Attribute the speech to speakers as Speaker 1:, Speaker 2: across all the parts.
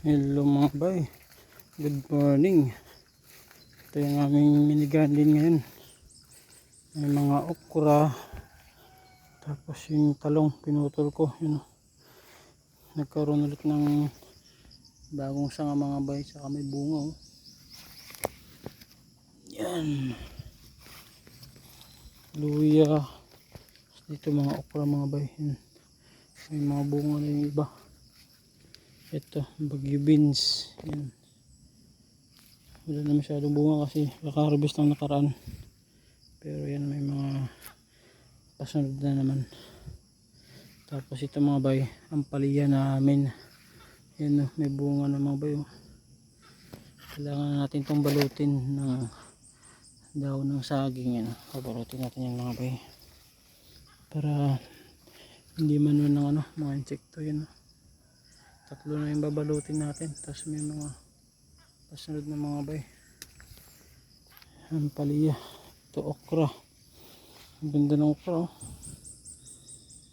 Speaker 1: Hello mga bay, good morning. Ito yung aming mini garden ngayon. May mga okra, tapos yung talong pinutol ko, yun. Nagkaroon ulit ng bagong sanga mga bay, saka may bunga oh. Yan, luya. Dito mga okra mga bay, yan. May mga bunga na yung iba. Ito bagyo beans, yan. Wala na masyadong bunga kasi naka-harvest lang nakaraan, pero yan may mga pasunod na naman. Tapos ito mga bay, ang palya namin, yan may bunga na mga bay oh. Kailangan natin itong balutin ng daon ng saging, yan. Babalutin natin yung mga bay para hindi manuan ng mga insekto, yan. Tatlo na yung babalutin natin, tapos may mga pasunod na mga bay. Ang palya, ito okra, ang ganda ng okra oh.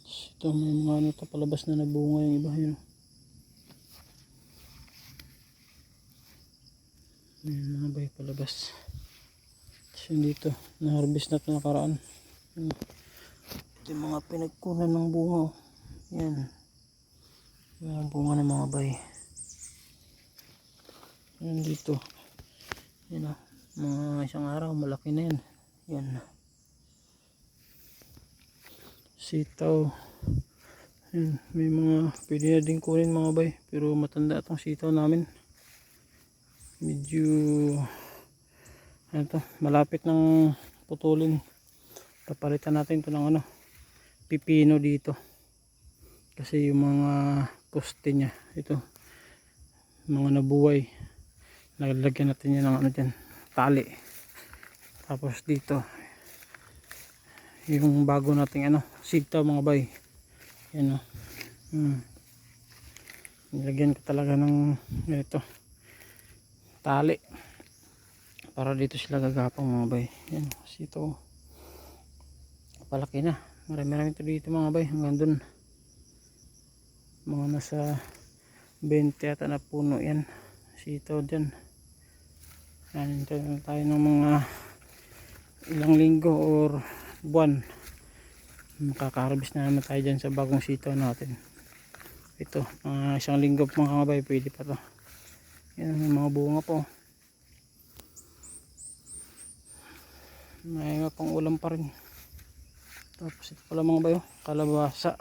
Speaker 1: Ito may mga palabas na nabunga yung iba, yun. May mga bay palabas. Tapos yun dito, na-harvest na ito nakaraan. Ito yung mga pinagkunan ng bunga oh. Yan, yung bunga ng mga bay. Yan dito, yan oh. Mga isang araw malaki na yan. Yan, sitaw. Yan, may mga pwede na din kunin mga bay, pero matanda itong sitaw namin. Medyo ano to, malapit ng putulin. Papalitan natin ito ng pipino dito, kasi yung mga poste nya ito, mga nabuhay, naglagyan natin yan ng dyan, tali. Tapos dito yung bago nating sitaw mga bay, yan nilagyan ko talaga ng ganito tali para dito sila gagapang mga bay. Yan, sitaw palaki na, marami ito dito mga bay, hanggang dun mga nasa 20 ata na puno yan sitaw dyan. Yan, tayo ng mga ilang linggo or buwan, makaka-harvest na naman tayo dyan sa bagong sitaw natin. Ito, isang linggo mga kabay, pwede pa to. Yan, may mga bunga po, may mga pang ulam pa rin. Tapos ito pala mga bayo, kalabasa.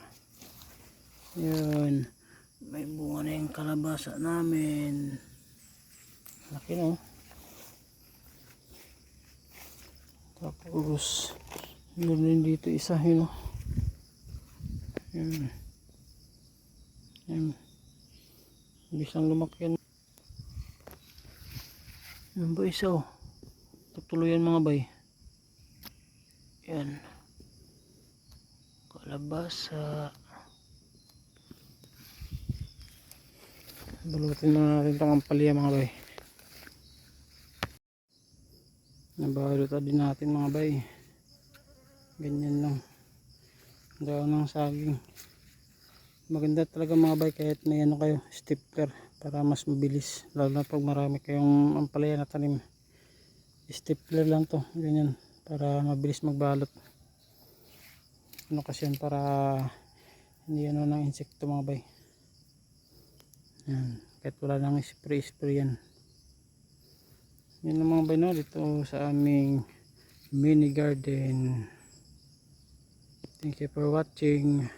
Speaker 1: Yun, may bunga na yung kalabasa namin, laki no. Tapos yun rin dito isa, yun o. Yun, yun, bisang lumaki yan. Yun ba isa o, tutuloy yan mga bay. Yan, kalabasa. Balutin muna natin itong ampalya mga bay. Nabalutan din natin mga bay, ganyan lang, daon ng saging. Maganda talaga mga bay kahit may kayo stapler para mas mabilis, lalo na pag marami kayong ampalaya na tanim. Stapler lang to, ganyan, para mabilis magbalot. Kasi yan, para hindi ng insekto mga bay. Yan, kahit wala nang spray yan. Yan ang mga bay dito sa aming mini garden. Thank you for watching.